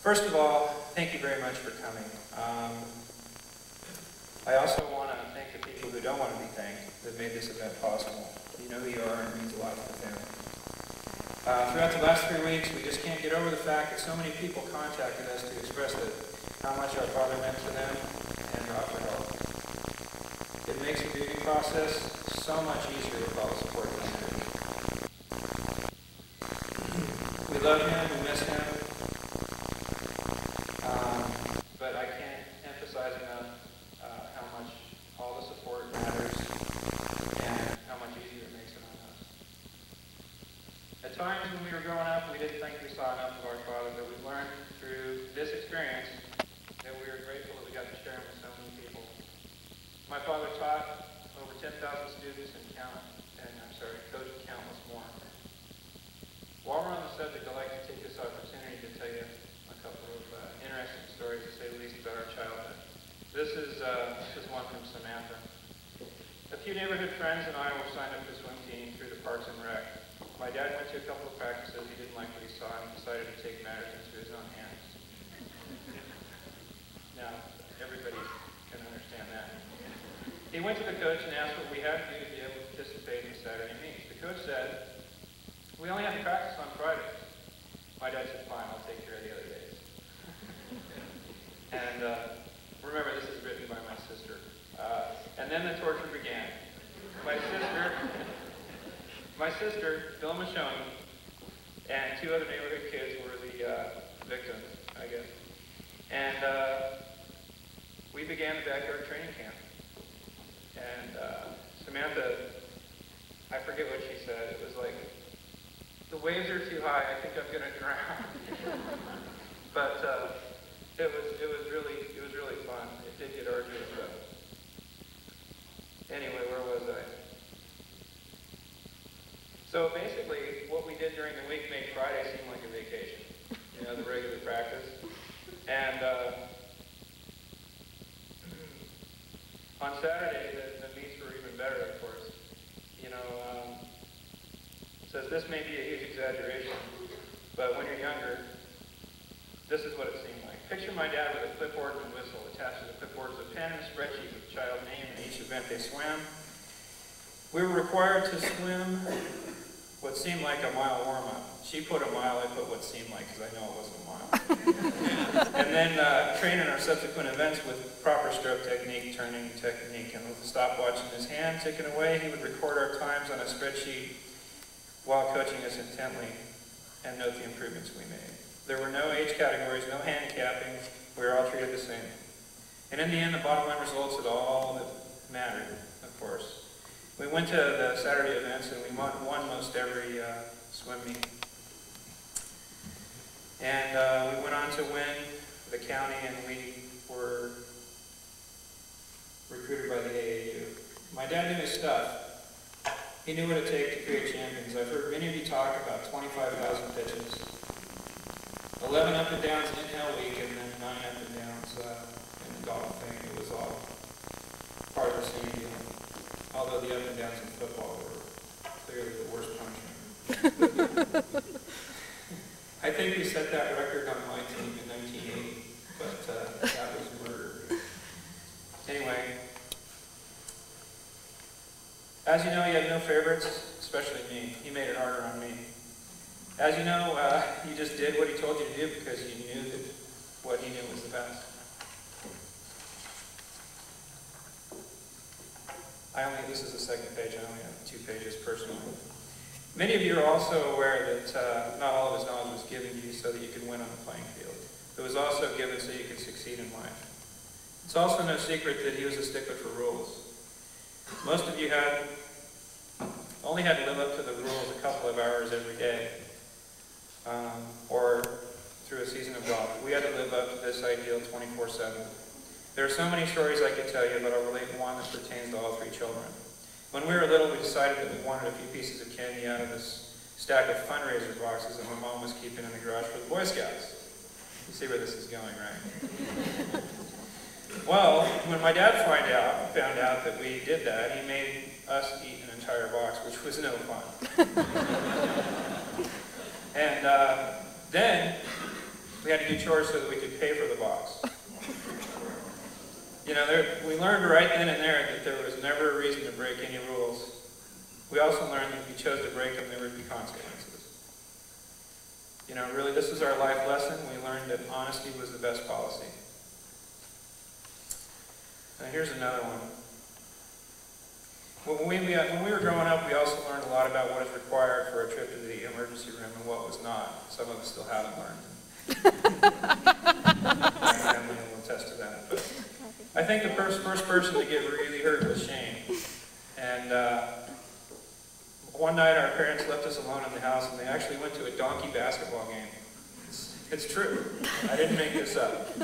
First of all, thank you very much for coming. I also want to thank the people who don't want to be thanked that made this event possible. You know who you are, and it means a lot to the family. Throughout the last 3 weeks, we just can't get over the fact that so many people contacted us to express how much our Father meant to them and to offer help. It makes the grieving process so much easier with all the support from the church. We love him, we miss him, but I can't emphasize enough how much all the support matters and how much easier it makes it on us. At times when we were growing up, we didn't think we saw enough of our Father, but we learned through this experience that we are grateful that we got to share him with so many people. My father taught over 10,000 students and coached countless more. While we're on the subject, I'd like to take this opportunity to tell you a couple of interesting stories, to say the least, about our childhood. This is one from Samantha. A few neighborhood friends and I were signed up for the swim team through the Parks and Rec. My dad went to a couple of practices. He didn't like what he saw and decided to take matters into his own hands. Now, everybody can understand that. He went to the coach and asked what we had to do to be able to participate in the Saturday meet. The coach said, "We only have to practice on Friday." My dad said, "Fine, I'll take care of the other days." And remember, this is written by my sister. And then the torture began. My sister, Bill Michonne, and 2 other neighborhood kids were the victims, I guess. And we began the backyard training camp. And Samantha, I forget what she said. It was like, "The waves are too high. I think I'm going to drown." But it was really fun. It did get arduous, though. Anyway, where was I? So basically, what we did during the week made Friday seem like a vacation. You know, the regular practice. And on Saturday, the meets were even better, of course. You know, it says this may be a huge exaggeration, but when you're younger, this is what it seemed like. Picture my dad with a clipboard and whistle. Attached to the clipboard is a pen and a spreadsheet with the child name and each event they swam. We were required to swim what seemed like a mile warm-up. She put a mile, I put what seemed like, because I know it wasn't a mile. And then train in our subsequent events with proper stroke technique, turning technique, and with the stopwatch in his hand ticking away, he would record our times on a spreadsheet while coaching us intently and note the improvements we made. There were no age categories, no handicapping. We were all treated the same. And in the end, the bottom line results are all that mattered, of course. We went to the Saturday events and we won most every swim meet. And we went on to win the county, and we were recruited by the AAU. My dad knew his stuff. He knew what it takes to create champions. I've heard many of you talk about 25,000 pitches, 11 up and downs in-hill week, and then 9 up and downs in the golf thing. It was all part of the same deal. Although the up and downs in football were clearly the worst punishment. I think we set that record on my team in 1980, but that was murder. Anyway, as you know, he had no favorites, especially me. He made it harder on me. As you know, you just did what he told you to do because you knew that what he knew was the best. This is the second page. I only have 2 pages personally. Many of you are also aware that not all of his knowledge was given to you so that you could win on the playing field. It was also given so you could succeed in life. It's also no secret that he was a stickler for rules. Most of you only had to live up to the rules a couple of hours every day, or through a season of golf. We had to live up to this ideal 24/7. There are so many stories I could tell you, but I'll relate one that pertains to all 3 children. When we were little, we decided that we wanted a few pieces of candy out of this stack of fundraiser boxes that my mom was keeping in the garage for the Boy Scouts. You see where this is going, right? Well, when my dad found out that we did that, he made us eat an entire box, which was no fun. And then we we had to do chores so that we could pay for the box. You know, we learned right then and there that there was never a reason to break any rules. We also learned that if you chose to break them, there would be consequences. You know, really, this is our life lesson. We learned that honesty was the best policy. Now, here's another one. When we were growing up, we also learned a lot about what is required for a trip to the emergency room and what was not. Some of us still haven't learned. My family will attest to that. But I think the first person to get really hurt was Shane. And one night our parents left us alone in the house and they actually went to a donkey basketball game. It's true. I didn't make this up.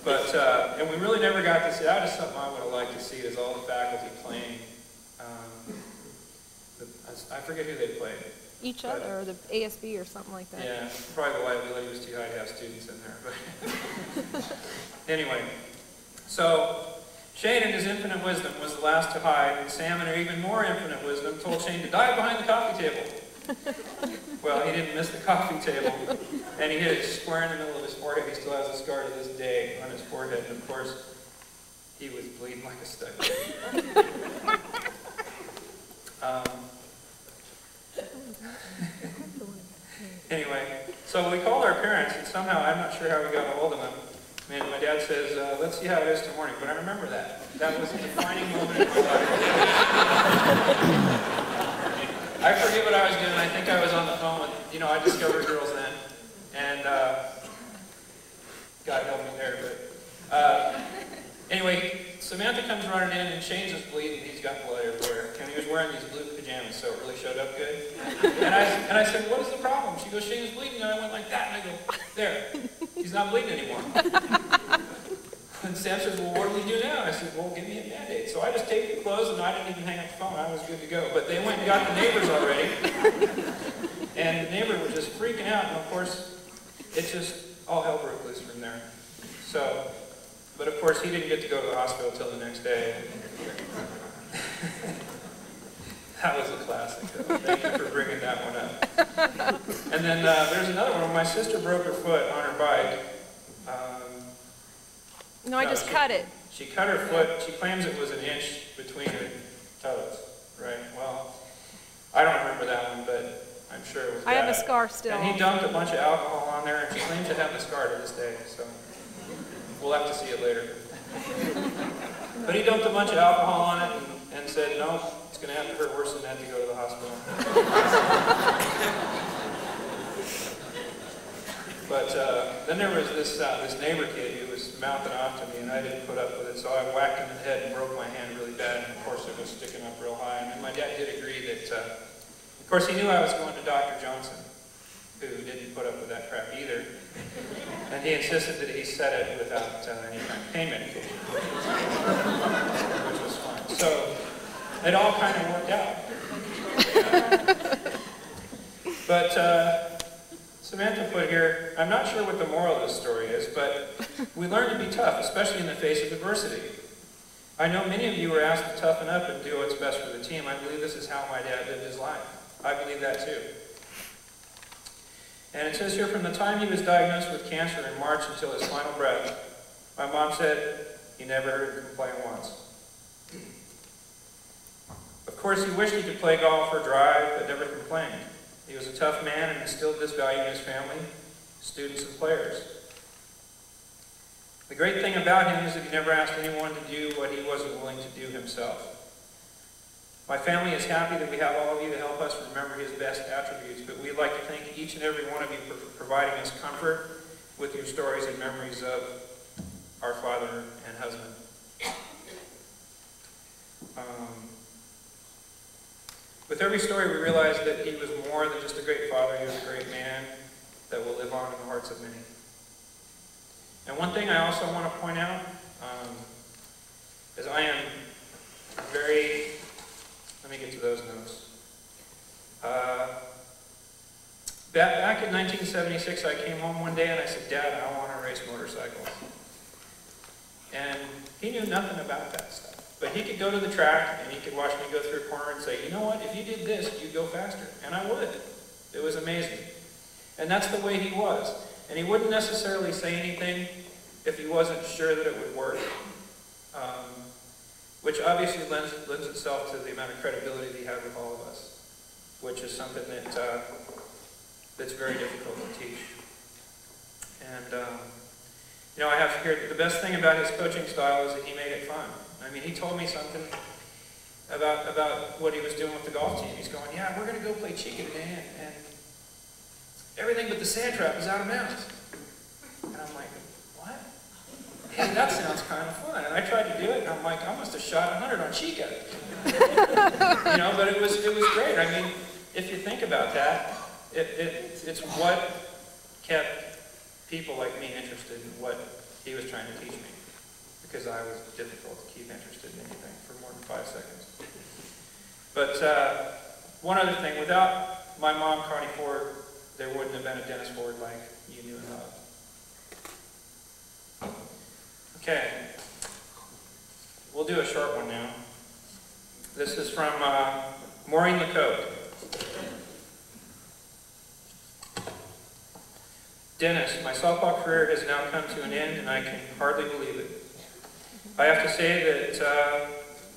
But, and we really never got to see, that was something I would have liked to see, is all the faculty playing, I forget who they played. Each other, or the ASB or something like that. Yeah, probably the liability was too high to have students in there. But anyway, so Shane in his infinite wisdom was the last to hide, and Sam in her even more infinite wisdom told Shane to dive behind the coffee table. Well, he didn't miss the coffee table, and he hit it square in the middle of his forehead. He still has a scar to this day on his forehead, and of course, he was bleeding like a stick. Anyway, so we called our parents, and somehow, I'm not sure how we got a hold of them. And my dad says, let's see how it is tomorrow morning. But I remember that. That was a defining moment in my life. I forget what I was doing. I think I was on the phone with, you know, I discovered girls then. And God help me there. But anyway, Samantha comes running in and Shane's is bleeding. He's got blood everywhere. And he was wearing these blue pajamas, so it really showed up good. And I said, what is the problem? She goes, Shane's bleeding. And I went like that. And I go, there. He's not bleeding anymore. And Sam says, well, what do we do now? I said, well, give me a Band-Aid. So I just taped the clothes and I didn't even hang up the phone. I was good to go. But they went and got the neighbors already. And the neighbor was just freaking out. And of course, it just, all hell broke loose from there. So, but of course, he didn't get to go to the hospital till the next day. That was a classic, though. Thank you for bringing that one up. And then there's another one. My sister broke her foot on her bike. No, I just cut it. She cut her foot. She claims it was an inch between her toes, right? Well, I don't remember that one, but I'm sure it was bad. I have a scar still. And he dumped a bunch of alcohol on there, and she claims to have the scar to this day, so we'll have to see it later. But he dumped a bunch of alcohol on it and said, no, it's going to have to hurt worse than that to go to the hospital. But then there was this neighbor kid who was mouthing off to me, and I didn't put up with it, so I whacked him in the head and broke my hand really bad, and of course it was sticking up real high. And then my dad did agree that, of course he knew I was going to Dr. Johnson, who didn't put up with that crap either, and he insisted that he set it without any kind of pain medication, which was fine. So it all kind of worked out. But Samantha put here, I'm not sure what the moral of this story is, but we learn to be tough, especially in the face of adversity. I know many of you were asked to toughen up and do what's best for the team. I believe this is how my dad lived his life. I believe that too. And it says here, from the time he was diagnosed with cancer in March until his final breath, my mom said he never heard him complain once. Of course, he wished he could play golf or drive, but never complained. He was a tough man and instilled this value in his family, students, and players. The great thing about him is that he never asked anyone to do what he wasn't willing to do himself. My family is happy that we have all of you to help us remember his best attributes, but we'd like to thank each and every one of you for providing us comfort with your stories and memories of our father and husband. With every story, we realize that he was more than just a great father. He was a great man that will live on in the hearts of many. And one thing I also want to point out is I am very, let me get to those notes. Back in 1976, I came home one day and I said, Dad, I want to race motorcycles. And he knew nothing about that stuff. But he could go to the track and he could watch me go through a corner and say, you know what, if you did this, you'd go faster. And I would. It was amazing. And that's the way he was. And he wouldn't necessarily say anything if he wasn't sure that it would work, which obviously lends itself to the amount of credibility that he had with all of us, which is something that that's very difficult to teach. And you know, I have here, the best thing about his coaching style is that he made it fun. I mean, he told me something about what he was doing with the golf team. He's going, yeah, we're going to go play Chica today, and everything but the sand trap is out of bounds. And I'm like, what? Hey, that sounds kind of fun. And I tried to do it, and I'm like, I must have shot 100 on Chica. You know, but it was great. I mean, if you think about that, it's what kept people like me interested in what he was trying to teach me, because I was difficult to keep interested in anything for more than 5 seconds. But one other thing, without my mom, Connie Ford, there wouldn't have been a Dennis Ford like you knew and loved. Okay, we'll do a short one now. This is from Maureen Lecoq. Dennis, my softball career has now come to an end, and I can hardly believe it. I have to say that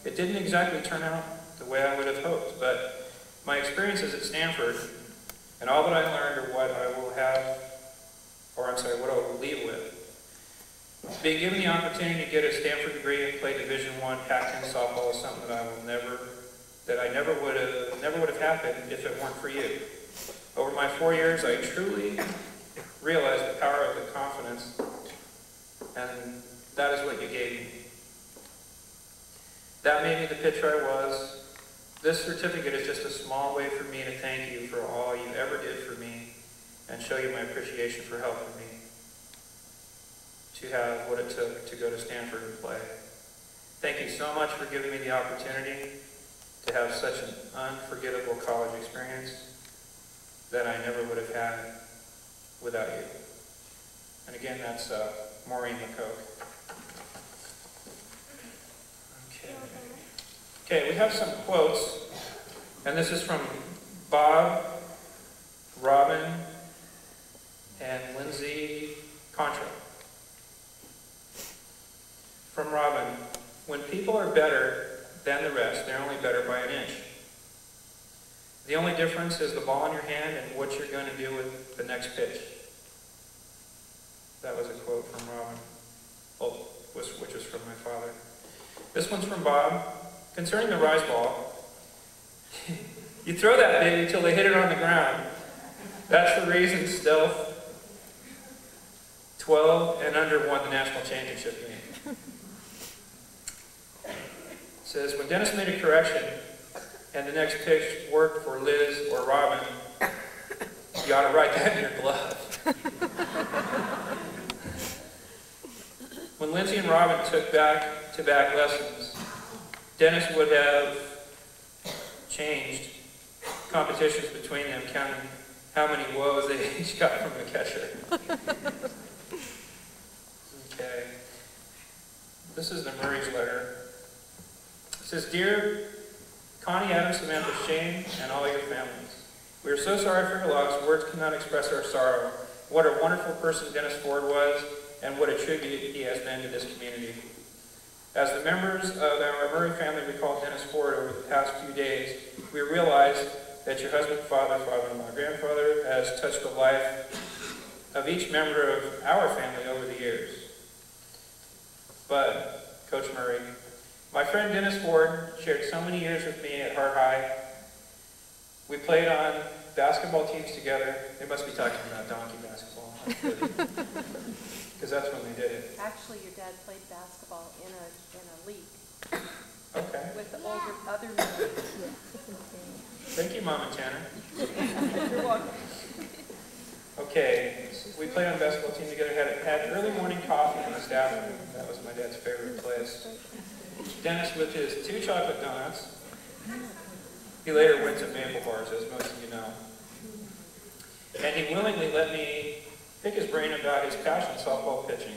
it didn't exactly turn out the way I would have hoped, but my experiences at Stanford and all that I learned are what I will have, or I'm sorry, what I will leave with. Being given the opportunity to get a Stanford degree and play Division I Pac-10 softball is something that I never would have happened if it weren't for you. Over my 4 years, I truly realized the power of the confidence, and that is what you gave me. That made me the pitcher I was. This certificate is just a small way for me to thank you for all you ever did for me and show you my appreciation for helping me to have what it took to go to Stanford and play. Thank you so much for giving me the opportunity to have such an unforgettable college experience that I never would have had without you. And again, that's Maureen Lecoq. Okay, we have some quotes, and this is from Bob, Robin, and Lindsay Contra. From Robin, when people are better than the rest, they're only better by an inch. The only difference is the ball in your hand and what you're going to do with the next pitch. That was a quote from Robin, which was from my father. This one's from Bob. Concerning the rise ball, you throw that baby until they hit it on the ground. That's the reason Stealth 12 and under won the national championship game. It says, when Dennis made a correction and the next pitch worked for Liz or Robin, you ought to write that in your glove. When Lindsay and Robin took back-to-back lessons, Dennis would have changed competitions between them, counting how many woes they each got from the catcher. Okay. This is the Murray's letter. It says, Dear Connie, Adam, Samantha, Shane, and all your families, we are so sorry for your loss. Words cannot express our sorrow. What a wonderful person Dennis Ford was, and what a tribute he has been to this community. As the members of our Murray family recall Dennis Ford over the past few days, we realize that your husband, father-in-law, grandfather has touched the life of each member of our family over the years. But, Coach Murray, my friend Dennis Ford shared so many years with me at Hart High. We played on basketball teams together. They must be talking about donkey basketball. Because that's when they did it. Actually, your dad played basketball in a league. Okay. With the other men. Thank you, Mom and Tanner. You're welcome. Okay, we played on the basketball team together, had early morning coffee in the staff room. That was my dad's favorite place. Dennis with his 2 chocolate donuts. He later went to Maple Bars, as most of you know. And he willingly let me pick his brain about his passion softball pitching.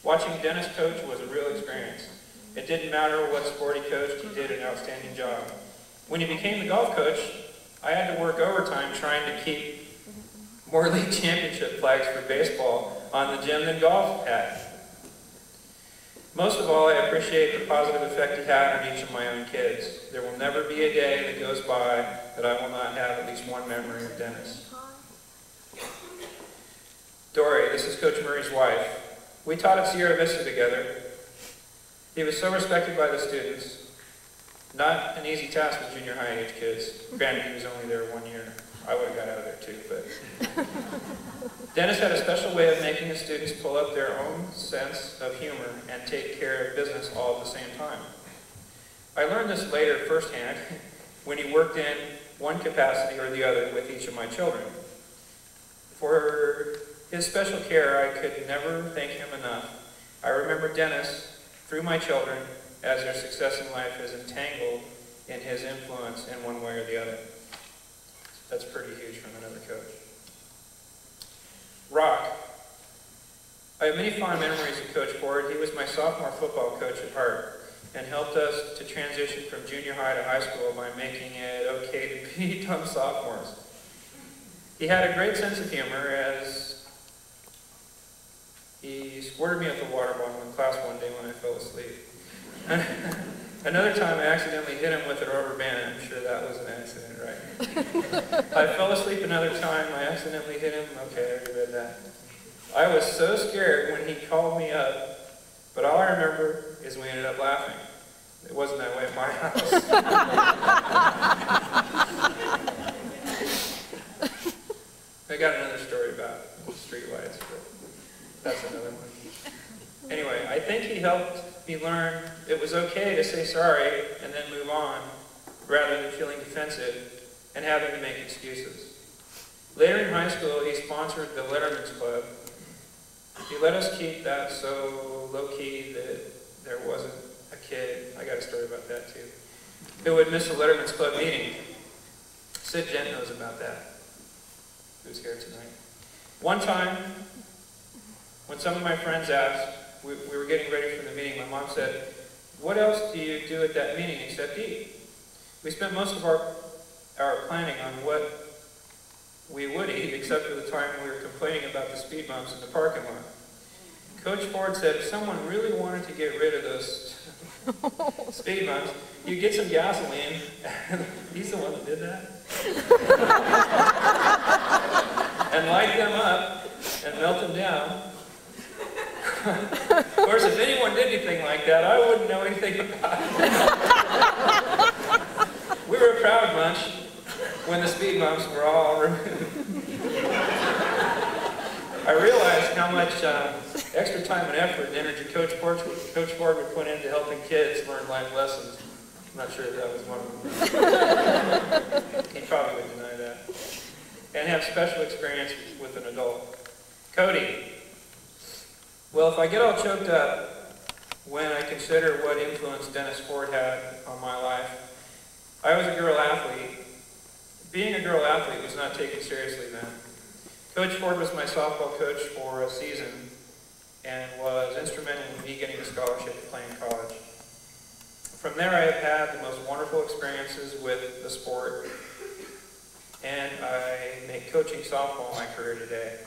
Watching Dennis coach was a real experience. It didn't matter what sport he coached, he did an outstanding job. When he became the golf coach, I had to work overtime trying to keep more league championship flags for baseball on the gym than golf had. Most of all, I appreciate the positive effect he had on each of my own kids. There will never be a day that goes by that I will not have at least one memory of Dennis. Dory, this is Coach Murray's wife. We taught at Sierra Vista together. He was so respected by the students. Not an easy task with junior high age kids. Granted, he was only there 1 year. I would have got out of there too, but... Dennis had a special way of making the students pull up their own sense of humor and take care of business all at the same time. I learned this later firsthand when he worked in one capacity or the other with each of my children. For his special care, I could never thank him enough. I remember Dennis, through my children, as their success in life is entangled in his influence in one way or the other. That's pretty huge from another coach. Rock. I have many fond memories of Coach Ford. He was my sophomore football coach at Hart and helped us to transition from junior high to high school by making it okay to be dumb sophomores. He had a great sense of humor as he squirted me with a water bottle in class one day when I fell asleep. Another time I accidentally hit him with a rubber band. I'm sure that was an accident, right? I fell asleep another time. I accidentally hit him. Okay, I already read that. I was so scared when he called me up, but all I remember is we ended up laughing. It wasn't that way at my house. I got another story about streetlights, but that's another one. Anyway, I think he helped me learn it was okay to say sorry and then move on, rather than feeling defensive and having to make excuses. Later in high school, he sponsored the Letterman's Club. He let us keep that so low-key that there wasn't a kid, I got a story about that too, who would miss a Letterman's Club meeting. Sid Gent knows about that, who's here tonight. One time, when some of my friends asked, we were getting ready for the meeting, my mom said, "What else do you do at that meeting except eat?" We spent most of our planning on what we would eat, except for the time we were complaining about the speed bumps in the parking lot. Coach Ford said if someone really wanted to get rid of those speed bumps, you get some gasoline. He's the one that did that. And light them up and melt them down. Of course, if anyone did anything like that, I wouldn't know anything about it. We were a proud bunch when the speed bumps were all removed. I realized how much extra time and effort and energy Coach Ford would put into helping kids learn life lessons. I'm not sure if that was one of them. He probably would deny that. And have special experience with an adult. Cody. Well, if I get all choked up when I consider what influence Dennis Ford had on my life, I was a girl athlete. Being a girl athlete was not taken seriously then. Coach Ford was my softball coach for a season and was instrumental in me getting a scholarship to play in college. From there, I have had the most wonderful experiences with the sport, and I make coaching softball my career today.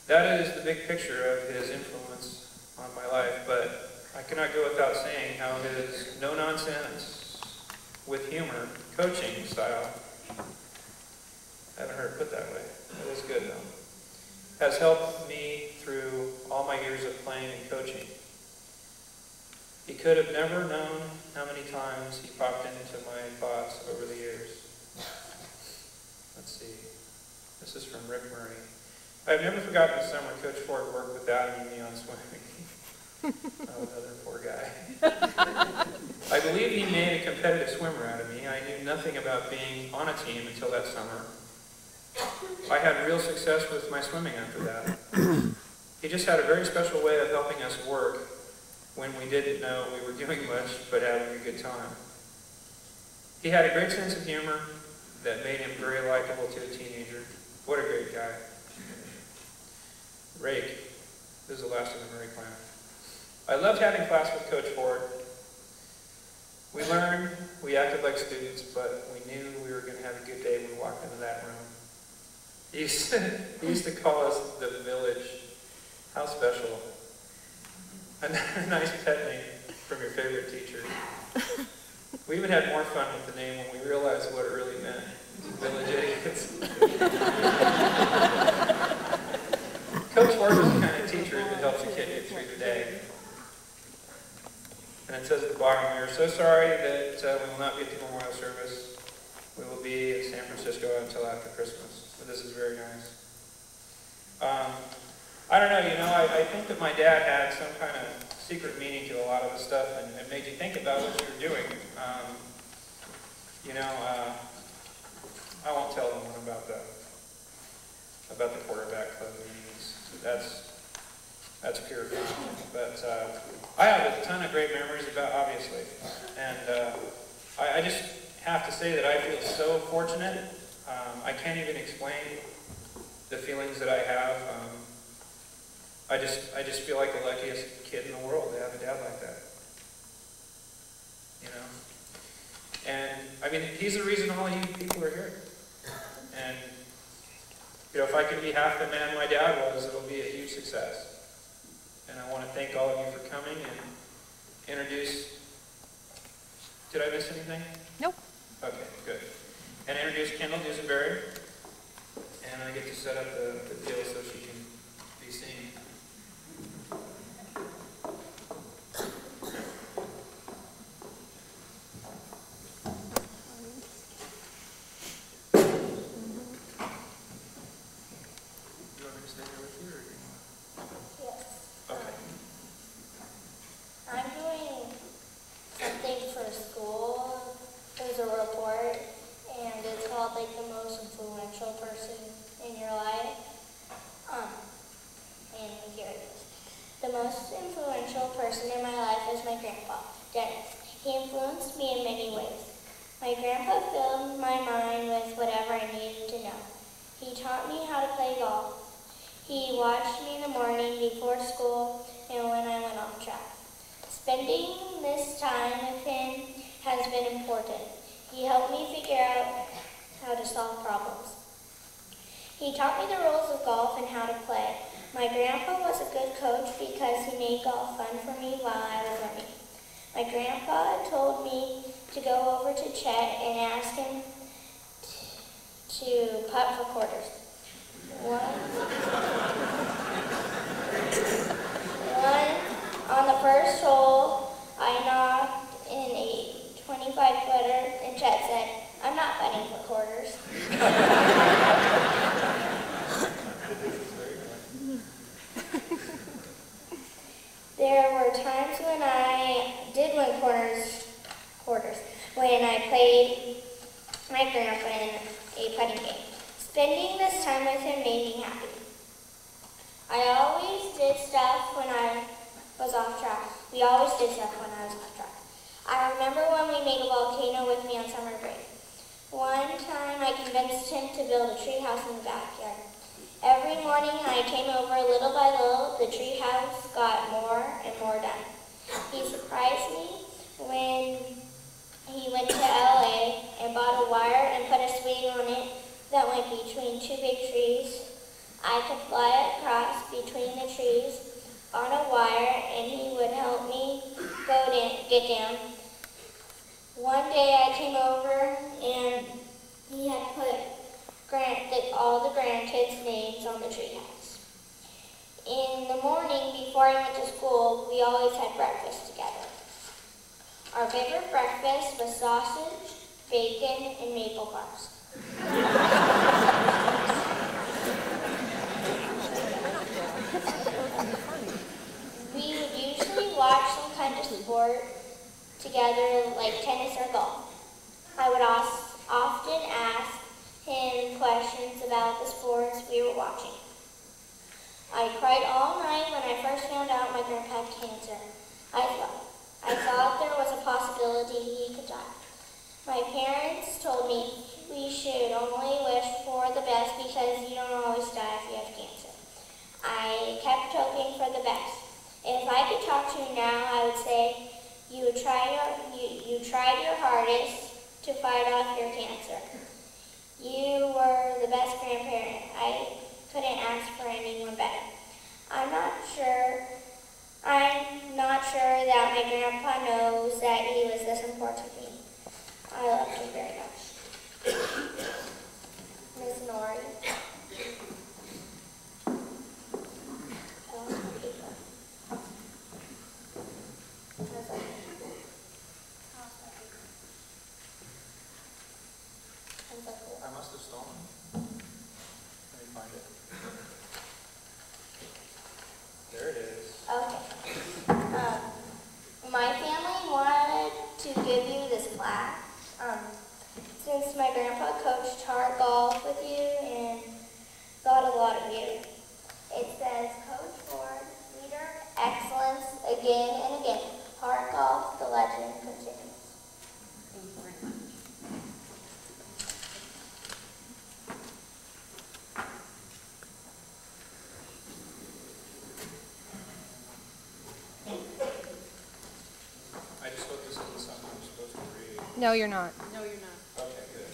That is the big picture of his influence on my life, but I cannot go without saying how his no-nonsense, with humor, coaching style, I haven't heard it put that way, it is good though, has helped me through all my years of playing and coaching. He could have never known how many times he popped into my thoughts over the years. Let's see, this is from Rick Murray. I've never forgotten the summer Coach Ford worked with Adam and me on swimming. Oh, another poor guy. I believe he made a competitive swimmer out of me. I knew nothing about being on a team until that summer. I had real success with my swimming after that. He just had a very special way of helping us work when we didn't know we were doing much but having a good time. He had a great sense of humor that made him very likable to a teenager. What a great guy. Rake. This is the last of the Murray clan. I loved having class with Coach Ford. We learned, we acted like students, but we knew we were going to have a good day when we walked into that room. He used to call us the village. How special. A nice pet name from your favorite teacher. We even had more fun with the name when we realized what it really meant. Village idiots. Coach Hart is the kind of teacher that helps a kid get through the day. And it says at the bottom, we are so sorry that we will not be at the memorial service. We will be in San Francisco until after Christmas. But this is very nice. I don't know, I think that my dad had some kind of secret meaning to a lot of the stuff and it made you think about what you're doing. I won't tell anyone about the quarterback club meetings. That's pure fun. But I have a ton of great memories obviously. And I just have to say that I feel so fortunate. I can't even explain the feelings that I have. I just feel like the luckiest kid in the world to have a dad like that. And I mean, he's the reason all you people are here. And if I can be half the man my dad was, it'll be a huge success. And I want to thank all of you for coming and introduce. Did I miss anything? Nope. Okay, good. And introduce Kendall Dusenberry. And I get to set up the deal so she can be seen. You want me to stay here with you, or do you want? Yes. Okay. I'm doing something for school. There's a report, and it's called like the most influential person in your life. And here it is. The most influential person in my life is my grandpa, Dennis. He influenced me in many ways. My grandpa filled my mind with whatever I needed to know. He taught me how to play golf. He watched me in the morning before school and when I went off track. Spending this time with him has been important. He helped me figure out how to solve problems. He taught me the rules of golf and how to play. My grandpa was a good coach because he made golf fun for me while I was learning. My grandpa told me to go over to Chet and ask him to putt for quarters. On the first hole, I knocked in a 25-footer, and Chet said, "I'm not putting for quarters." There were times when I did win quarters, when I played my grandpa in a putting game. Spending this time with him made me happy. I always did stuff when I was off track. We always did stuff when I was off track. I remember when we made a volcano with me on summer break. One time I convinced him to build a tree house in the backyard. Every morning I came over little by little, the tree house got more and more done. He surprised me when he went to LA and bought a wire and put a swing on it that went between two big trees. I could fly across between the trees on a wire and he would help me get down. One day I came over and he had put all the grandkids' names on the treehouse. In the morning before I went to school, we always had breakfast together. Our favorite breakfast was sausage, bacon, and maple bars. We would usually watch some kind of sport together, like tennis or golf. I would often ask him questions about the sports we were watching. I cried all night when I first found out my grandpa had cancer. I thought there was a possibility he could die. My parents told me we should only wish for the best because you don't always die if you have cancer. I kept hoping for the best. If I could talk to you now, I would say you tried your hardest to fight off your cancer. You were the best grandparent. I couldn't ask for anyone better. I'm not sure that my grandpa knows that he was this important to me. I love him very much. Miss Nori. Oh, my paper. How's that? How's that cool? I must have stolen it. Let me find it. There it is. Okay. My family wanted to give you this plaque. Since my grandpa coached Hart golf with you and got a lot of you. It says, Coach Ford, leader of excellence again and again. Hart golf, the legend continues. Thank you very much. I just hope this isn't something I'm supposed to read. No, you're not. No, you're not. Okay, good.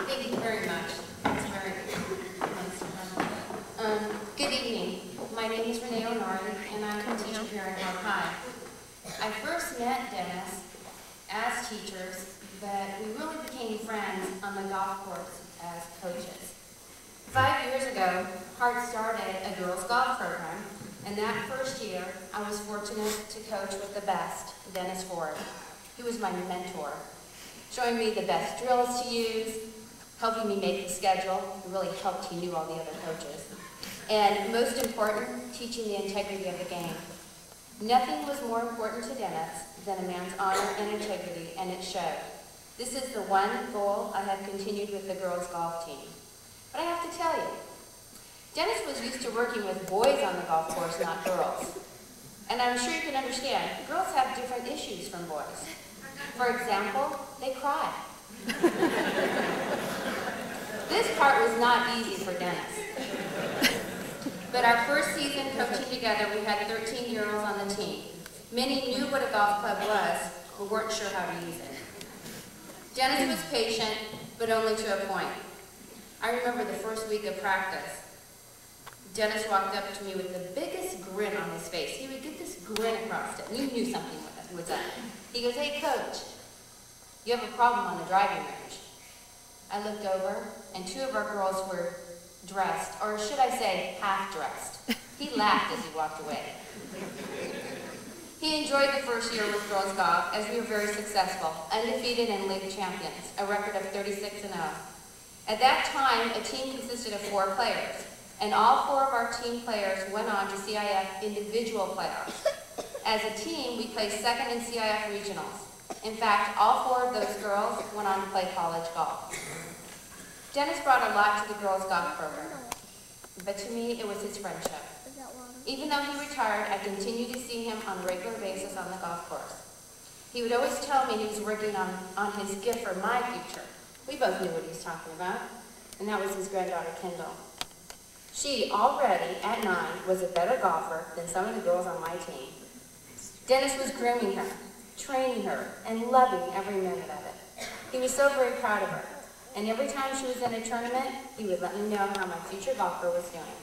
Thank you very much. It's very nice to have you. Good evening. My name is Renee Onari, and I'm a teacher here at Hart High. I first met Dennis as teachers, but we really became friends on the golf course as coaches. 5 years ago, Hart started a girls' golf program, and that first year, I was fortunate to coach with the best, Dennis Ford. He was my mentor, showing me the best drills to use, helping me make the schedule. It really helped. He knew all the other coaches. And most important, teaching the integrity of the game. Nothing was more important to Dennis than a man's honor and integrity, and it showed. This is the one goal I have continued with the girls' golf team. But I have to tell you, Dennis was used to working with boys on the golf course, not girls. And I'm sure you can understand, girls have different issues from boys. For example, they cry. This part was not easy for Dennis. But our first season coaching together, we had 13 girls on the team. Many knew what a golf club was, but weren't sure how to use it. Dennis was patient, but only to a point. I remember the first week of practice. Dennis walked up to me with the biggest grin on his face. He would get this grin across it, and you knew something was up. He goes, "Hey, Coach, you have a problem on the driving range." I looked over, and two of our girls were dressed, or should I say, half-dressed. He laughed as he walked away. He enjoyed the first year with girls golf, as we were very successful, undefeated and league champions, a record of 36-0. At that time, a team consisted of 4 players, and all 4 of our team players went on to CIF individual playoffs. As a team, we placed second in CIF regionals. In fact, all 4 of those girls went on to play college golf. Dennis brought a lot to the girls' golf program, but to me, it was his friendship. Even though he retired, I continued to see him on a regular basis on the golf course. He would always tell me he was working on his gift for my future. We both knew what he was talking about, and that was his granddaughter, Kendall. She, already at 9, was a better golfer than some of the girls on my team. Dennis was grooming her, training her, and loving every minute of it. He was so very proud of her. And every time she was in a tournament, he would let me know how my future golfer was doing.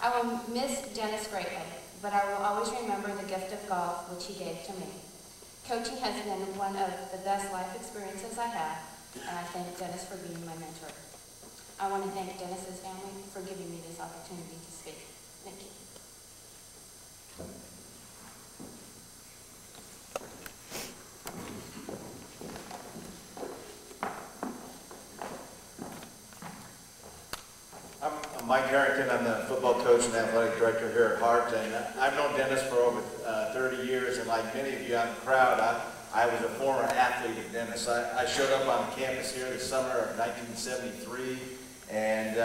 I will miss Dennis greatly, but I will always remember the gift of golf which he gave to me. Coaching has been one of the best life experiences I have, and I thank Dennis for being my mentor. I want to thank Dennis's family for giving me this opportunity to speak. Thank you. I'm Mike Harrington. I'm the football coach and athletic director here at Hart, and I've known Dennis for over 30 years, and like many of you out in the crowd, I was a former athlete of Dennis. I showed up on campus here the summer of 1973, and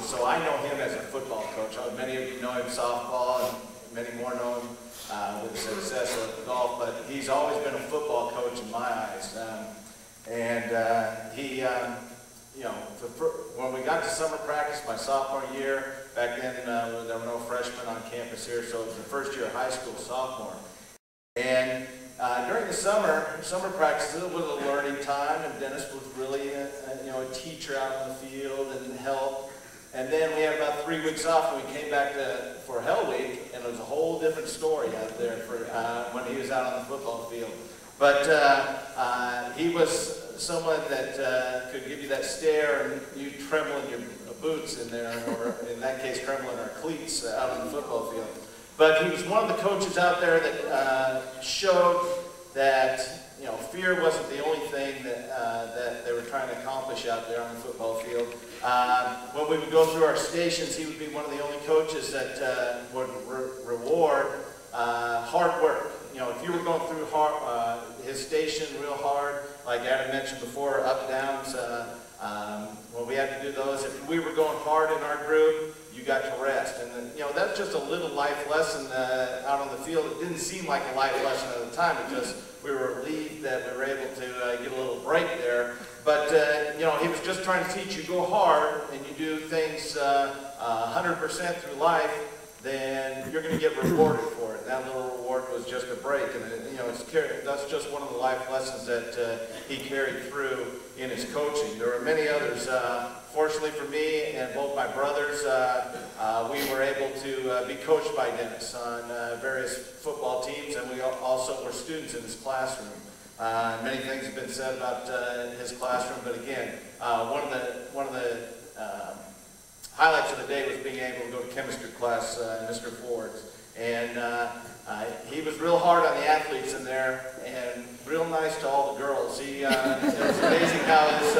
so I know him as a football coach. Many of you know him softball, and many more know him with the success of golf, but he's always been a football coach in my eyes. When we got to summer practice my sophomore year, back then there were no freshmen on campus here, so it was the first year of high school, sophomore. And during the summer practices, it was a learning time, and Dennis was really a teacher out in the field and helped. And then we had about 3 weeks off, and we came back for Hell Week, and it was a whole different story out there for when he was out on the football field. But he was someone that could give you that stare, and you tremble in your boots in there, or in that case, tremble in our cleats out on the football field. But he was one of the coaches out there that showed that fear wasn't the only thing that they were trying to accomplish out there on the football field. When we would go through our stations, he would be one of the only coaches that would reward hard work. If you were going through his station real hard, like Adam mentioned before, up downs, when we had to do those, if we were going hard in our group, you got to rest. And then, that's just a little life lesson out on the field. It didn't seem like a life lesson at the time, because we were relieved that we were able to get a little break there. But, he was just trying to teach you, go hard, and you do things 100% through life, then you're going to get rewarded for it. And that little reward was just a break. And, that's just one of the life lessons that he carried through in his coaching. There were many others. Fortunately for me and both my brothers, we were able to be coached by Dennis on various football teams, and we also were students in his classroom. Many things have been said about his classroom, but again, one of the highlights of the day was being able to go to chemistry class, Mr. Ford's. And he was real hard on the athletes in there, and real nice to all the girls. It was amazing how his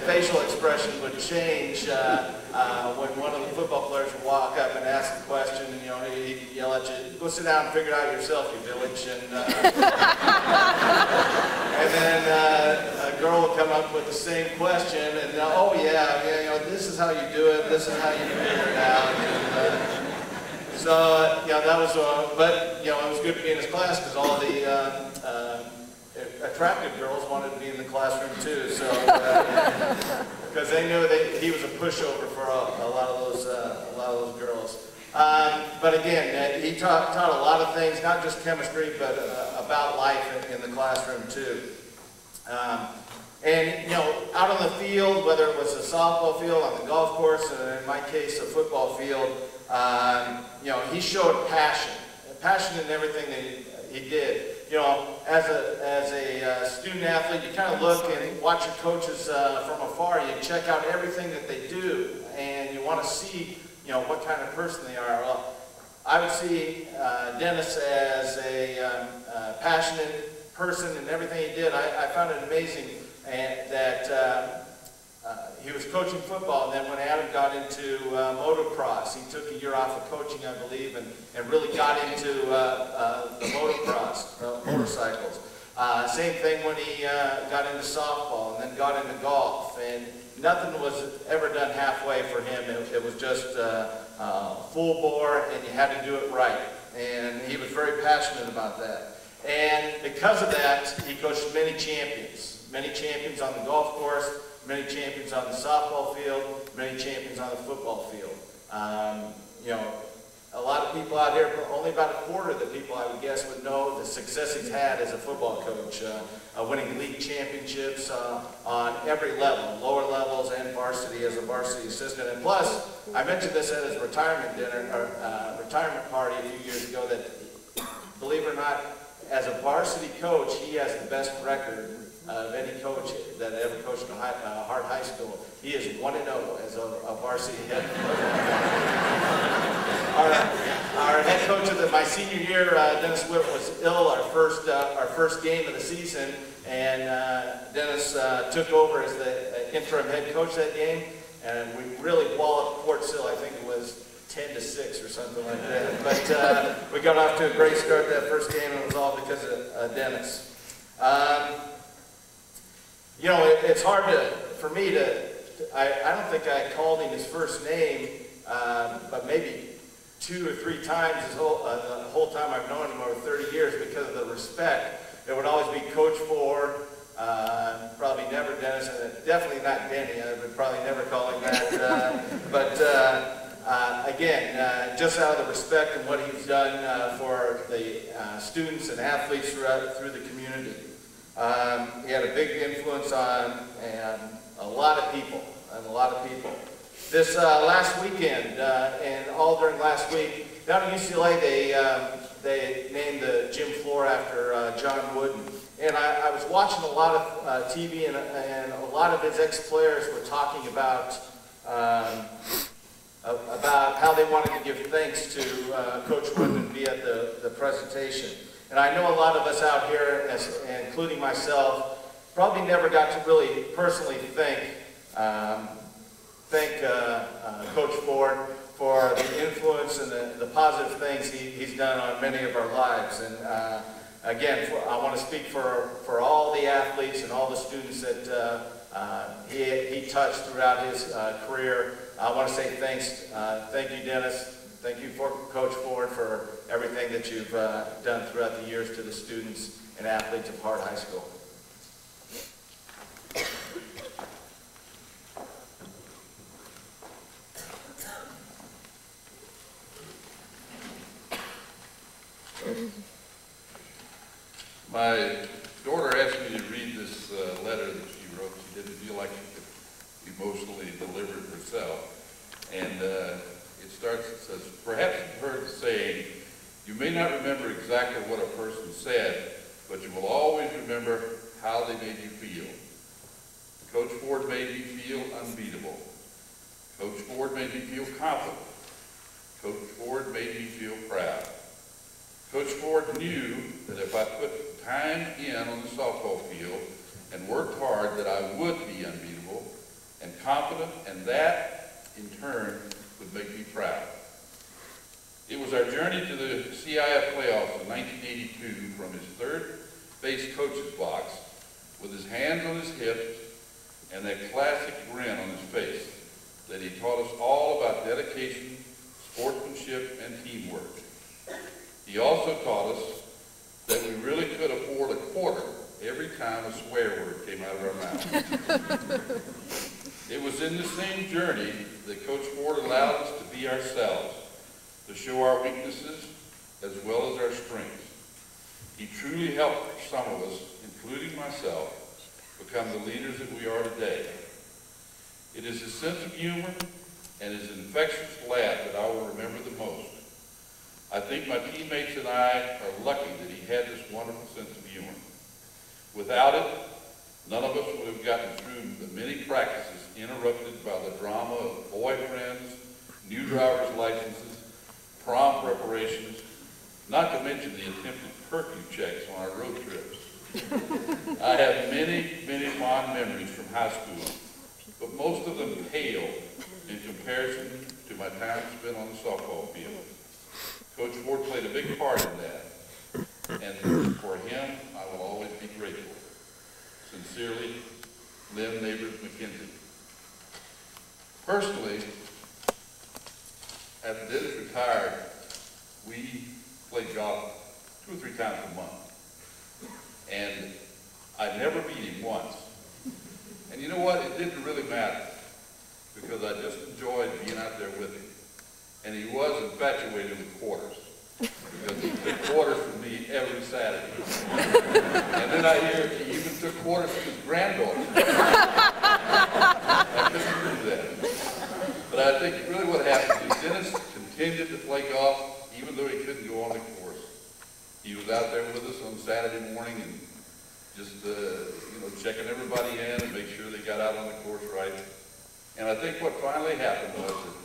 facial expression would change when one of the football players would walk up and ask a question, and he'd yell at you, "Go sit down and figure it out yourself, you village." And then a girl would come up with the same question, and oh yeah, this is how you do it, this is how you figure it out. And, so, that was, but, it was good to be in his class, because all the attractive girls wanted to be in the classroom too, so, because they knew that he was a pushover for a lot of those girls. But again, he taught a lot of things, not just chemistry, but about life in the classroom too. And, out on the field, whether it was a softball field, on the golf course, and in my case, a football field, he showed passion in everything that he did. As a student athlete, you kind of look and watch your coaches from afar. You check out everything that they do, and you want to see, what kind of person they are. Well, I would see Dennis as a passionate person in everything he did. I found it amazing that he was coaching football, and then when Adam got into motocross, he took a year off of coaching, I believe, and really got into the motocross, motorcycles. Same thing when he got into softball, and then got into golf, and nothing was ever done halfway for him. It was just full bore, and you had to do it right. And he was very passionate about that. And because of that, he coached many champions on the golf course, many champions on the softball field, many champions on the football field. A lot of people out here, only about a quarter of the people I would guess would know the success he's had as a football coach, winning league championships on every level, lower levels and varsity as a varsity assistant. And plus, I mentioned this at his retirement dinner, or retirement party a few years ago, that, believe it or not, as a varsity coach, he has the best record of any coach that ever coached at Hart High School. He is 1-0 as a varsity head coach. Our head coach of my senior year, Dennis Witt, was ill our first game of the season, and Dennis took over as the interim head coach that game, and we really walloped Port Sill. I think it was 10-6 or something like that. But we got off to a great start that first game, and it was all because of Dennis. It's hard for me to, I don't think I called him his first name, but maybe 2 or 3 times the whole time I've known him over 30 years, because of the respect. It would always be Coach Ford, probably never Dennis, and definitely not Denny. I would probably never call him that. again, just out of the respect and what he's done for the students and athletes through the community. He had a big influence on a lot of people, This last weekend, and all during last week, down at UCLA, they named the gym floor after John Wooden. And I was watching a lot of TV, and a lot of his ex-players were talking about how they wanted to give thanks to Coach Wooden and be at the presentation. And I know a lot of us out here, including myself, probably never got to really personally thank Coach Ford for the influence and the positive things he's done on many of our lives. And again, I want to speak for all the athletes and all the students that he touched throughout his career. I want to say thanks. Thank you, Dennis. Thank you, Coach Ford, for everything that you've done throughout the years to the students and athletes of Hart High School. My daughter asked me to read this letter that she wrote. She didn't feel like she could emotionally deliver it herself. And it starts, it says, "Perhaps you've heard the saying, you may not remember exactly what a person said, but you will always remember how they made you feel. Coach Ford made me feel unbeatable. Coach Ford made me feel confident. Coach Ford made me feel proud. Coach Ford knew that if I put time in on the softball field and worked hard, that I would be unbeatable and confident, and that, in turn, would make me proud." It was our journey to the CIF playoffs in 1982 from his third base coach's box with his hands on his hips and that classic grin on his face that he taught us all about dedication, sportsmanship, and teamwork. He also taught us that we really could afford a quarter every time a swear word came out of our mouth. It was in the same journey that Coach Ford allowed us to be ourselves, to show our weaknesses as well as our strengths. He truly helped some of us, including myself, become the leaders that we are today. It is his sense of humor and his infectious laugh that I will remember the most. I think my teammates and I are lucky that he had this wonderful sense of humor. Without it, none of us would have gotten through the many practices interrupted by the drama of boyfriends, new driver's licenses, prom preparations, not to mention the attempted curfew checks on our road trips. I have many, many fond memories from high school, but most of them pale in comparison to my time spent on the softball field. Coach Ford played a big part in that, and for him, I will always be grateful. Sincerely, Lynn Neighbors McKenzie. Personally, after Dennis retired, we played golf 2 or 3 times a month. And I never beat him once. And you know what? It didn't really matter, because I just enjoyed being out there with him. And he was infatuated with quarters, because he took quarters from me every Saturday. And then I hear he even took quarters from his granddaughter. I couldn't do that. But I think really what happened is Dennis continued to play golf even though he couldn't go on the course. He was out there with us on Saturday morning and just checking everybody in and make sure they got out on the course right. And I think what finally happened was that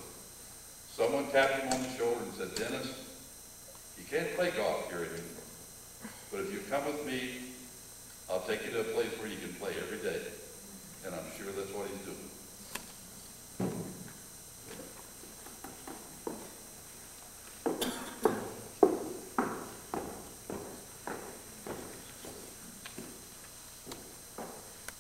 someone tapped him on the shoulder and said, "Dennis, you can't play golf here anymore. But if you come with me, I'll take you to a place where you can play every day." And I'm sure that's what he's doing.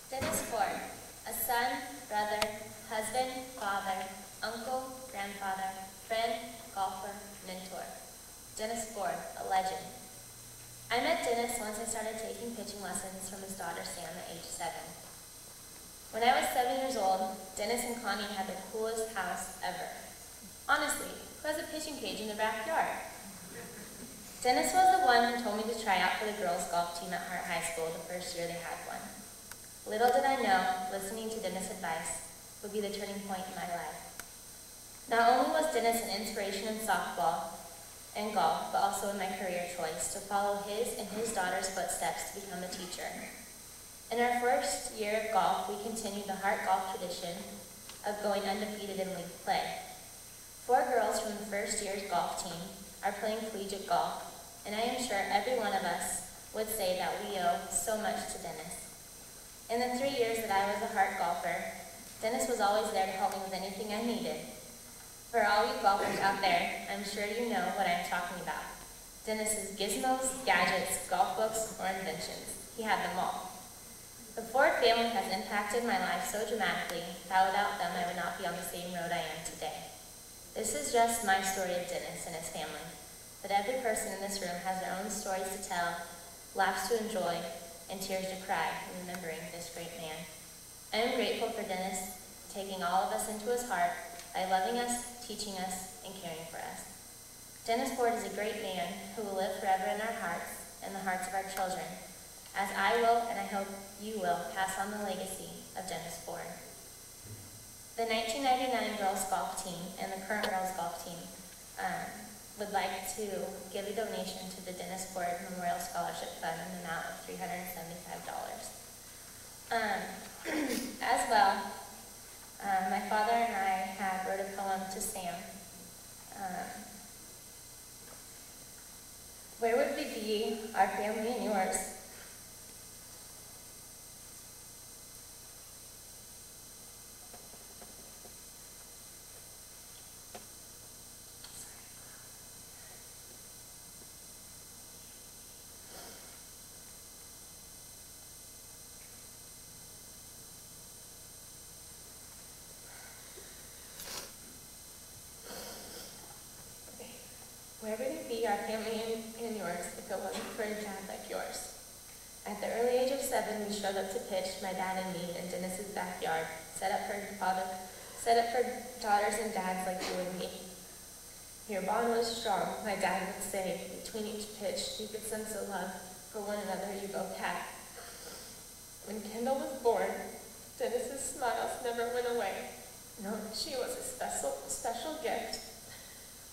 Dennis Ford, a son, brother, husband, father, uncle, grandfather, friend, golfer, mentor. Dennis Ford, a legend. I met Dennis once I started taking pitching lessons from his daughter Sam at age 7. When I was 7 years old, Dennis and Connie had the coolest house ever. Honestly, who has a pitching cage in their backyard? Dennis was the one who told me to try out for the girls' golf team at Hart High School the first year they had one. Little did I know, listening to Dennis' advice would be the turning point in my life. Not only was Dennis an inspiration in softball and golf, but also in my career choice to follow his and his daughter's footsteps to become a teacher. In our first year of golf, we continued the Hart golf tradition of going undefeated in league play. 4 girls from the first year's golf team are playing collegiate golf, and I am sure every one of us would say that we owe so much to Dennis. In the 3 years that I was a Hart golfer, Dennis was always there to help me with anything I needed. For all you golfers out there, I'm sure you know what I'm talking about. Dennis's gizmos, gadgets, golf books, or inventions. He had them all. The Ford family has impacted my life so dramatically that without them I would not be on the same road I am today. This is just my story of Dennis and his family, but every person in this room has their own stories to tell, laughs to enjoy, and tears to cry in remembering this great man. I am grateful for Dennis taking all of us into his heart by loving us, teaching us, and caring for us. Dennis Ford is a great man who will live forever in our hearts and the hearts of our children, as I will, and I hope you will, pass on the legacy of Dennis Ford. The 1999 girls golf team and the current girls golf team would like to give a donation to the Dennis Ford Memorial Scholarship Fund in the amount of $375. As well, my father and I have wrote a poem to Sam. Where would we be, our family and yours? Where would it be, our family and yours, if it wasn't for a dad like yours? At the early age of 7, we showed up to pitch, my dad and me, in Dennis's backyard, set up for daughters and dads like you and me. Your bond was strong, my dad would say. Between each pitch, you could sense a love for one another you both had. When Kendall was born, Dennis's smiles never went away. No, she was a special gift.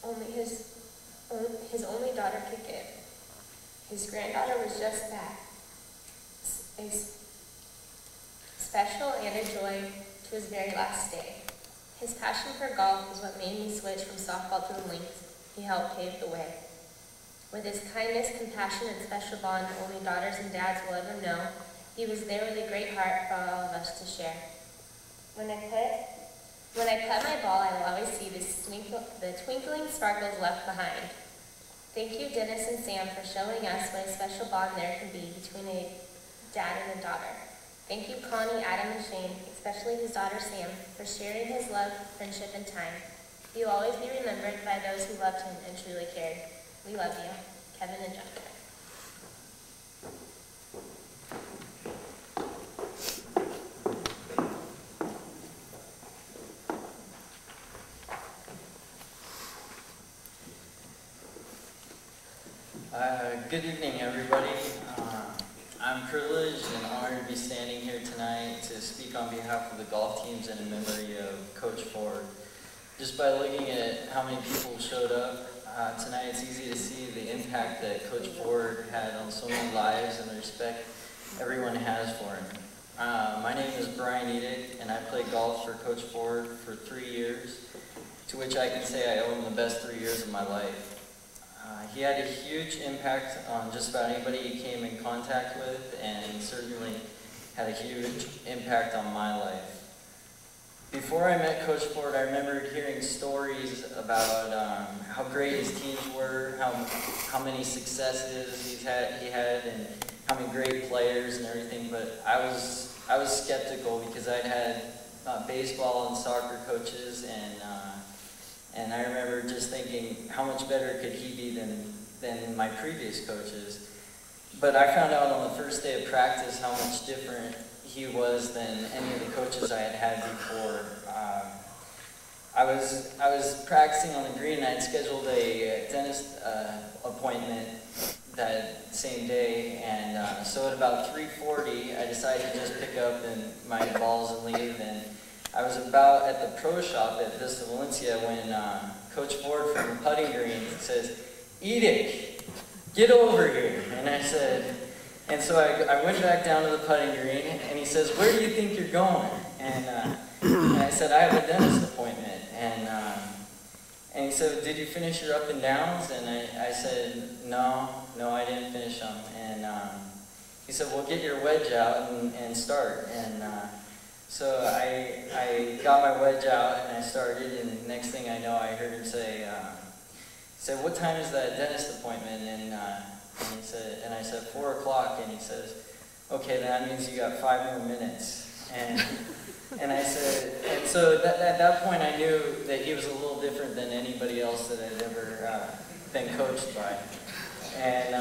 Only his only daughter could give. His granddaughter was just that, a special and a joy to his very last day. His passion for golf is what made me switch from softball to the links. He helped pave the way. With his kindness, compassion, and special bond only daughters and dads will ever know, he was there with a great heart for all of us to share. When I putt my ball, I will always see the twinkling sparkles left behind. Thank you, Dennis and Sam, for showing us what a special bond there can be between a dad and a daughter. Thank you, Connie, Adam, and Shane, especially his daughter Sam, for sharing his love, friendship, and time. He will always be remembered by those who loved him and truly cared. We love you, Kevin and John. Good evening, everybody. I'm privileged and honored to be standing here tonight to speak on behalf of the golf teams and in memory of Coach Ford. Just by looking at how many people showed up tonight, it's easy to see the impact that Coach Ford had on so many lives and the respect everyone has for him. My name is Brian Edick, and I played golf for Coach Ford for 3 years, to which I can say I owe him the best 3 years of my life. He had a huge impact on just about anybody he came in contact with, and certainly had a huge impact on my life. Before I met Coach Ford, I remembered hearing stories about how great his teams were, how many successes he had, and how many great players and everything. But I was skeptical because I'd had baseball and soccer coaches, and I remember just thinking, how much better could he be than my previous coaches? But I found out on the first day of practice how much different he was than any of the coaches I had had before. I was practicing on the green, and I had scheduled a dentist appointment that same day, and so at about 3:40, I decided to just pick up my balls and leave, and I was about at the pro shop at Vista Valencia when Coach Ford from the putting green says, "Edic, get over here," and I said, and so I went back down to the putting green, and he says, "Where do you think you're going?" And I said, "I have a dentist appointment," and he said, "Did you finish your up and downs?" And I said, no, I didn't finish them. And he said, "Well, get your wedge out and start." And so I got my wedge out and I started, and next thing I know, I heard him say, "What time is that dentist appointment?" And he said, and I said, 4 o'clock, and he says, "Okay, that means you got 5 more minutes." And I said, and so at that point I knew that he was a little different than anybody else that I'd ever been coached by. And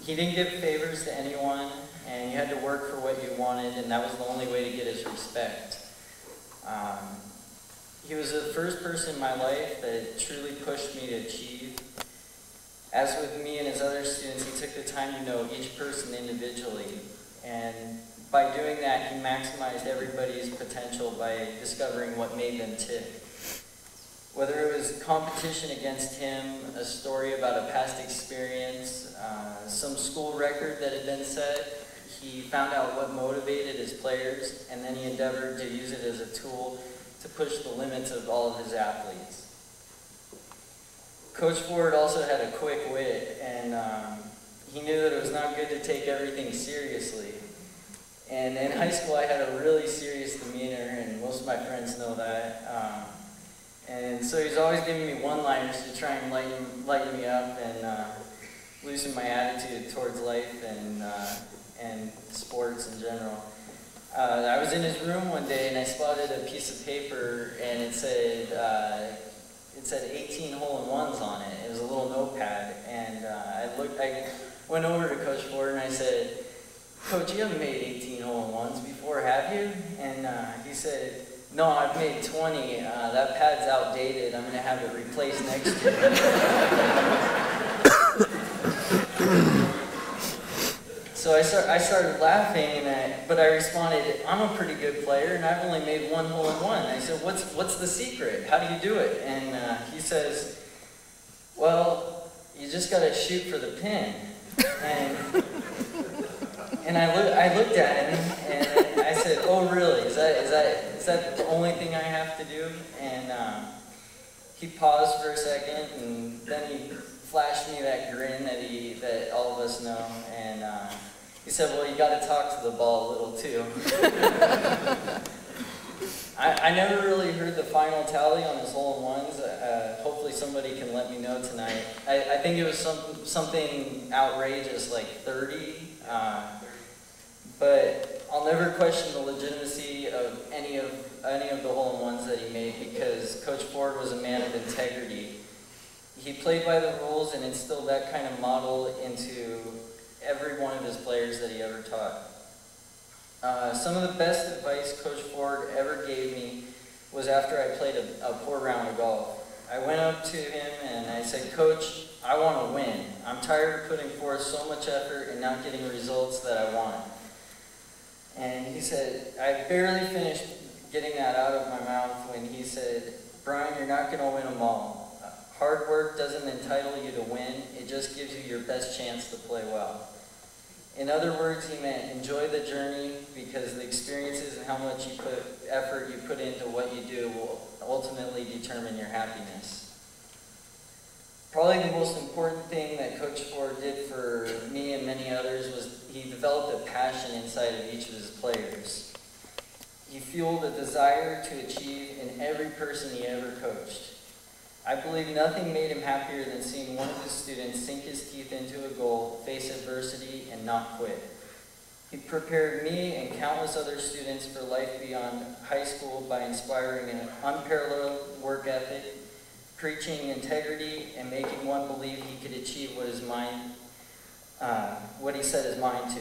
he didn't give favors to anyone, and you had to work for what you wanted, and that was the only way to get his respect. He was the first person in my life that truly pushed me to achieve. As with me and his other students, he took the time to know each person individually, and by doing that, he maximized everybody's potential by discovering what made them tick. Whether it was competition against him, a story about a past experience, some school record that had been set, he found out what motivated his players, and then he endeavored to use it as a tool to push the limits of all of his athletes. Coach Ford also had a quick wit, and he knew that it was not good to take everything seriously. And in high school, I had a really serious demeanor, and most of my friends know that. And so he's always giving me one-liners to try and lighten me up and loosen my attitude towards life and sports in general. I was in his room one day, and I spotted a piece of paper, and it said 18 hole-in-ones on it. It was a little notepad, and I went over to Coach Ford and I said, "Coach, you haven't made 18 hole-in-ones before, have you?" And he said, "No, I've made 20. That pad's outdated. I'm going to have it replaced next year." So I started laughing, but I responded, "I'm a pretty good player, and I've only made 1 hole-in-one." I said, "What's the secret? How do you do it?" And he says, "Well, you just got to shoot for the pin." And I looked at him and I said, "Oh, really? Is that the only thing I have to do?" And he paused for a second, and then he flashed me that grin that all of us know, and he said, "Well, you got to talk to the ball a little too." I never really heard the final tally on his hole-in-ones. Hopefully somebody can let me know tonight. I think it was something outrageous, like 30. But I'll never question the legitimacy of any of the hole-in-ones that he made, because Coach Ford was a man of integrity. He played by the rules and instilled that kind of model into every one of his players that he ever taught. Some of the best advice Coach Ford ever gave me was after I played a poor round of golf. I went up to him and I said, "Coach, I want to win. I'm tired of putting forth so much effort and not getting results that I want." And he said, I barely finished getting that out of my mouth when he said, "Brian, you're not going to win them all. Hard work doesn't entitle you to win. It just gives you your best chance to play well." In other words, he meant enjoy the journey, because the experiences and how much effort you put into what you do will ultimately determine your happiness. Probably the most important thing that Coach Ford did for me and many others was he developed a passion inside of each of his players. He fueled a desire to achieve in every person he ever coached. I believe nothing made him happier than seeing one of his students sink his teeth into a goal, face adversity, and not quit. He prepared me and countless other students for life beyond high school by inspiring an unparalleled work ethic, preaching integrity, and making one believe he could achieve what he set his mind to.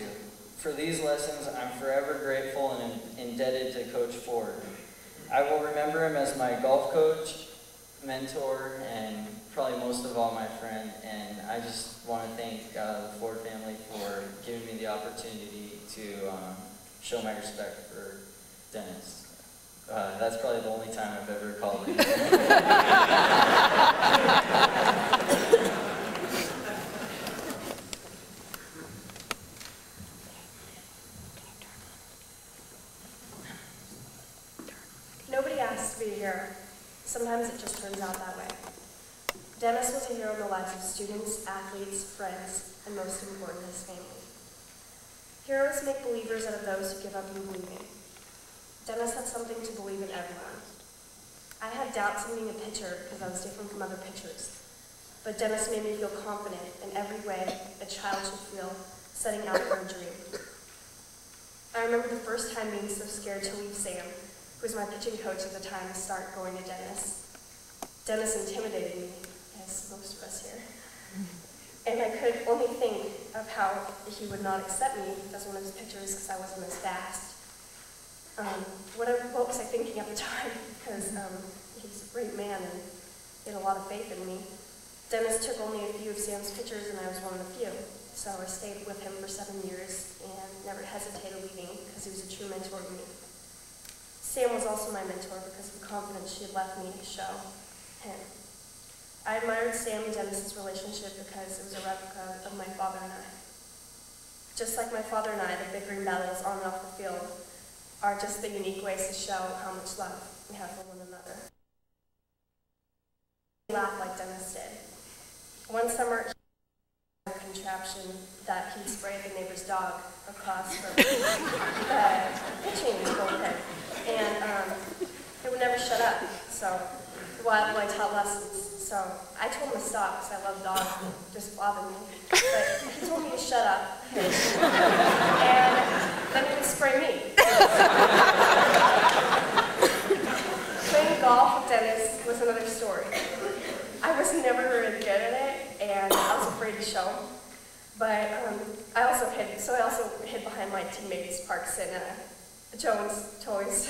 For these lessons, I'm forever grateful and indebted to Coach Ford. I will remember him as my golf coach, mentor, and probably most of all my friend. And I just want to thank the Ford family for giving me the opportunity to show my respect for Dennis. That's probably the only time I've ever called him. Nobody asked to be here. Sometimes it just turns out that way. Dennis was a hero in the lives of students, athletes, friends, and most important, his family. Heroes make believers out of those who give up in believing. Dennis had something to believe in everyone. I had doubts in being a pitcher because I was different from other pitchers. But Dennis made me feel confident in every way a child should feel setting out for a dream. I remember the first time being so scared to leave Sam, who was my pitching coach at the time, to start going to Dennis. Dennis intimidated me, as most of us here. And I could only think of how he would not accept me as one of his pitchers because I wasn't as fast. What was I thinking at the time? Because he's a great man and he had a lot of faith in me. Dennis took only a few of Sam's pitchers and I was one of the few. So I stayed with him for 7 years and never hesitated leaving because he was a true mentor to me. Sam was also my mentor because of the confidence she had left me to show him. I admired Sam and Dennis's relationship because it was a replica of my father and I. Just like my father and I, the bickering battles on and off the field are just the unique ways to show how much love we have for one another. We laughed like Dennis did. One summer, he had a contraption that he'd sprayed the neighbor's dog across from the pitching bullpen. And it would never shut up, so the wild boy taught lessons. So I told him to stop because I love dogs and it just bothered me. But he told me to shut up. And then he would spray me. Playing golf with Dennis was another story. I was never really good at it, and I was afraid to show him. But I also hid behind my teammates, Parks and Jones toys.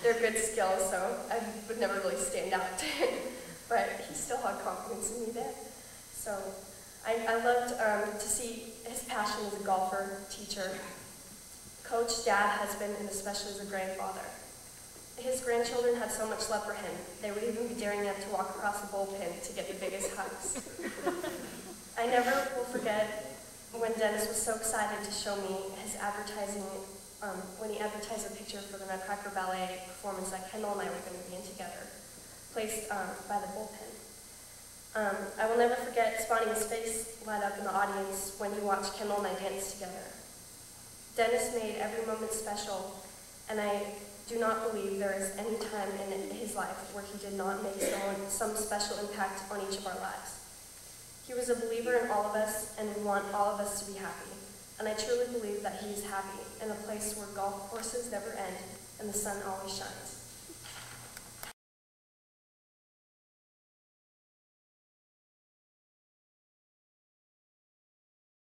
They're good skills, so I would never really stand out. But he still had confidence in me there. So I loved to see his passion as a golfer, teacher, coach, dad, husband, and especially as a grandfather. His grandchildren had so much love for him, they would even be daring enough to walk across the bullpen to get the biggest hugs. I never will forget when Dennis was so excited to show me his advertising, when he advertised a picture for the Nutcracker Ballet performance that Kendall and I were going to be in together, placed by the bullpen. I will never forget spotting his face light up in the audience when he watched Kendall and I dance together. Dennis made every moment special, and I do not believe there is any time in his life where he did not make some special impact on each of our lives. He was a believer in all of us, and we want all of us to be happy. And I truly believe that he is happy in a place where golf courses never end and the sun always shines.